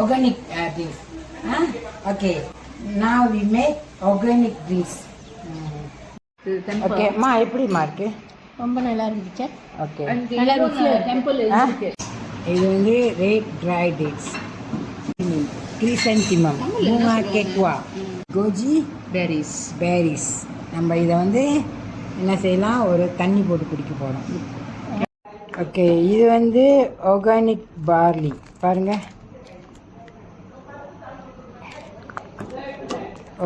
organic drinks. Okay. Now we make organic drinks. Okay. Ma, எப்படி mark? ரொம்ப நல்லா இருந்துச்சு. Okay. நல்லா ருசியா டெம்பிள் இருக்கு. இது வந்து red dry dates. கிரிசன்டிமம், மூங்கா கெக்வா, கோஜி berries. நம்ம இதை வந்து என்ன செய்யலாம், ஒரு தண்ணி போட்டு குடிக்க போகிறோம். ஓகே, இது வந்து ஆர்கானிக் பார்லி பாருங்கள்.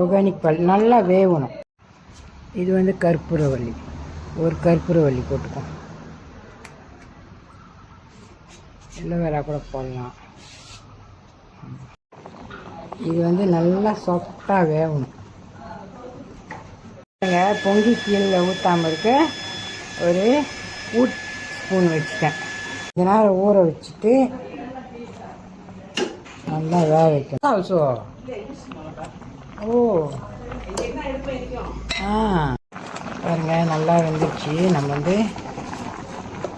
ஆர்கானிக் பார்லி நல்லா வேகணும். இது வந்து கற்பூரவள்ளி, ஒரு கற்பூரவள்ளி போட்டுக்கோம். எல்லோவேரா கூட போடலாம். இது வந்து நல்லா சாஃப்டாக வேகணும். பொங்கி கீழே ஊற்றாமல் இருக்க ஒரு ஊட் ஸ்பூன் வச்சுட்டேன். இதனால் ஊற வச்சுட்டு நல்லா வேக வைக்கணும். ஆல்சோ பாருங்க, நல்லா வெந்துச்சு. நம்ம வந்து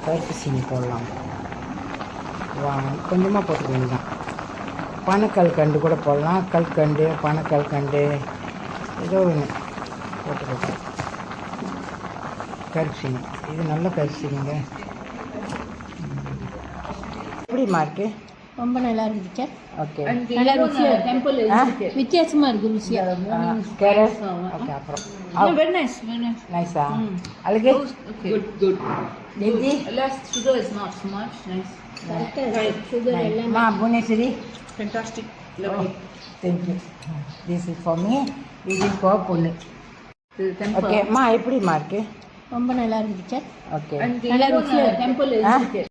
கருப்பு சீனி போடலாம். கொஞ்சமாக போட்டுக்க வேண்டியதான். பனக்கல் கண்டு கூட போடலாம். கல்கண்டு, பனக்கல் கண்டு, ஏதோ ஒன்று போட்டுக்கலாம். கரிசீனி, இது நல்ல கரிசீனிங்க. எப்படி மார்க்கு? ரொம்ப நல்லா இருந்துச்சு. ஓகே, நல்லா ருசியா டெம்பிள் இருக்கு. வித்தியாசமா இருக்கு ருசியா. கேரட். ஓகே, அப்புறம் வெரி நைஸ், வெரி நைஸ். நைஸா? அழகு. Good. Didi? Less sugar is not so much. Nice. Right. Sugar எல்லாம். Ma, Bhuneswari? Fantastic. Lovely. Thank you. This is for me. This is for பொண்ணு. Okay, மா எப்படி mark? ரொம்ப நல்லா இருந்துச்சு. ஓகே, நல்லா ருசியா டெம்பிள் இருக்கு.